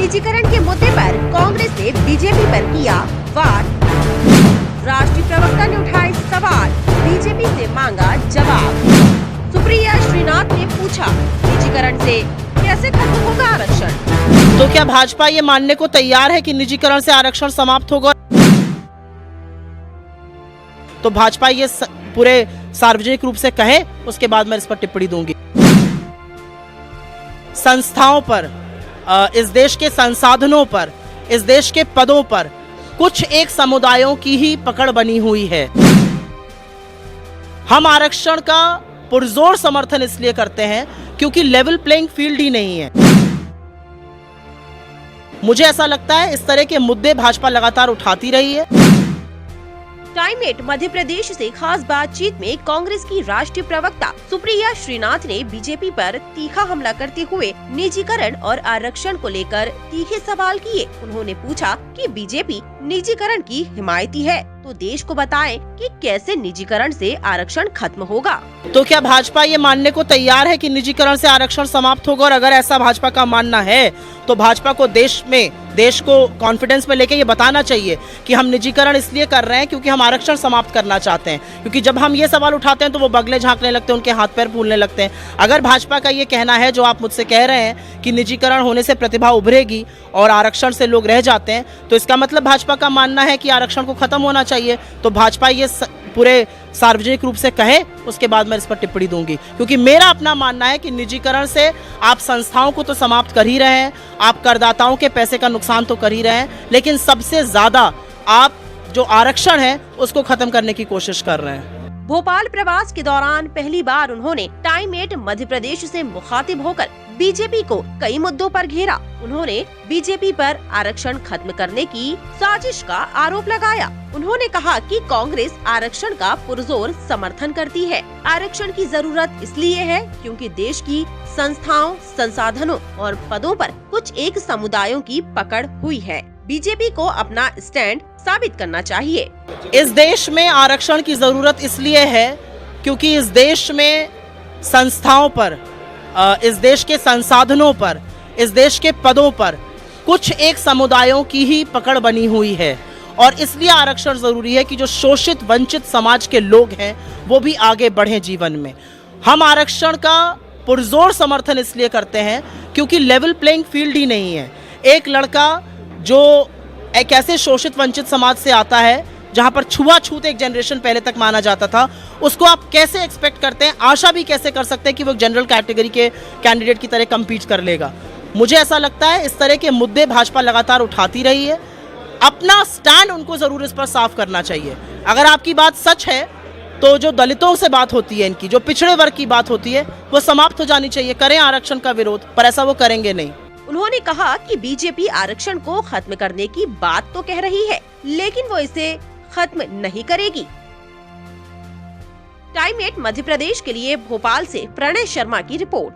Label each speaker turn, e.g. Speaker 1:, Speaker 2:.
Speaker 1: निजीकरण के मुद्दे पर कांग्रेस ने बीजेपी पर किया वार। राष्ट्रीय प्रवक्ता ने उठाए सवाल, बीजेपी से मांगा जवाब। सुप्रिया श्रीनाथ ने पूछा, निजीकरण से कैसे खत्म होगा आरक्षण?
Speaker 2: तो क्या भाजपा ये मानने को तैयार है कि निजीकरण से आरक्षण समाप्त होगा? तो भाजपा ये पूरे सार्वजनिक रूप से कहे, उसके बाद मैं इस पर टिप्पणी दूंगी। संस्थाओं पर, इस देश के संसाधनों पर, इस देश के पदों पर कुछ एक समुदायों की ही पकड़ बनी हुई है। हम आरक्षण का पुरजोर समर्थन इसलिए करते हैं क्योंकि लेवल प्लेइंग फील्ड ही नहीं है। मुझे ऐसा लगता है इस तरह के मुद्दे भाजपा लगातार उठाती रही है।
Speaker 1: टाइम 8 मध्य प्रदेश से खास बातचीत में कांग्रेस की राष्ट्रीय प्रवक्ता सुप्रिया श्रीनाथ ने बीजेपी पर तीखा हमला करते हुए निजीकरण और आरक्षण को लेकर तीखे सवाल किए। उन्होंने पूछा कि बीजेपी निजीकरण की हिमायती है तो देश को बताएं कि कैसे निजीकरण से आरक्षण खत्म होगा।
Speaker 2: तो क्या भाजपा ये मानने को तैयार है कि निजीकरण से आरक्षण समाप्त होगा? और अगर ऐसा भाजपा का मानना है तो भाजपा को देश को कॉन्फिडेंस में लेके ये बताना चाहिए कि हम निजीकरण इसलिए कर रहे हैं क्योंकि हम आरक्षण समाप्त करना चाहते हैं। क्योंकि जब हम ये सवाल उठाते हैं तो वो बगले झांकने लगते हैं, उनके हाथ पैर फूलने लगते हैं। अगर भाजपा का ये कहना है जो आप मुझसे कह रहे हैं कि निजीकरण होने से प्रतिभा उभरेगी और आरक्षण से लोग रह जाते हैं, तो इसका मतलब भाजपा का मानना है कि आरक्षण को खत्म होना चाहिए। तो भाजपा ये पूरे सार्वजनिक रूप से कहे, उसके बाद मैं इस पर टिप्पणी दूंगी। क्योंकि मेरा अपना मानना है कि निजीकरण से आप संस्थाओं को तो समाप्त कर ही रहे हैं, आप करदाताओं के पैसे का नुकसान तो कर ही रहे हैं, लेकिन सबसे ज्यादा आप जो आरक्षण है उसको खत्म करने की कोशिश कर रहे हैं।
Speaker 1: भोपाल प्रवास के दौरान पहली बार उन्होंने टाइम 8 मध्य प्रदेश से मुखातिब होकर बीजेपी को कई मुद्दों पर घेरा। उन्होंने बीजेपी पर आरक्षण खत्म करने की साजिश का आरोप लगाया। उन्होंने कहा कि कांग्रेस आरक्षण का पुरजोर समर्थन करती है। आरक्षण की जरूरत इसलिए है क्योंकि देश की संस्थाओं, संसाधनों और पदों पर कुछ एक समुदायों की पकड़ हुई है। बीजेपी को अपना स्टैंड साबित करना चाहिए।
Speaker 2: इस देश में आरक्षण की जरूरत इसलिए है क्योंकि इस देश में संस्थाओं पर, इस देश के संसाधनों पर, इस देश के पदों पर कुछ एक समुदायों की ही पकड़ बनी हुई है। और इसलिए आरक्षण जरूरी है कि जो शोषित वंचित समाज के लोग हैं वो भी आगे बढ़ें जीवन में। हम आरक्षण का पुरजोर समर्थन इसलिए करते हैं क्योंकि लेवल प्लेइंग फील्ड ही नहीं है। एक लड़का जो एक ऐसे शोषित वंचित समाज से आता है जहां पर छुआछूत एक जनरेशन पहले तक माना जाता था, उसको आप कैसे एक्सपेक्ट करते हैं, आशा भी कैसे कर सकते हैं कि वो जनरल कैटेगरी के कैंडिडेट की तरह कम्पीट कर लेगा? मुझे ऐसा लगता है इस तरह के मुद्दे भाजपा लगातार उठाती रही है। अपना स्टैंड उनको जरूर इस पर साफ करना चाहिए। अगर आपकी बात सच है तो जो दलितों से बात होती है, इनकी जो पिछड़े वर्ग की बात होती है, वो समाप्त हो जानी चाहिए। करें आरक्षण का विरोध, पर ऐसा वो करेंगे नहीं।
Speaker 1: उन्होंने कहा कि बीजेपी आरक्षण को खत्म करने की बात तो कह रही है, लेकिन वो इसे खत्म नहीं करेगी। टाइम 8 मध्य प्रदेश के लिए भोपाल से प्रणय शर्मा की रिपोर्ट।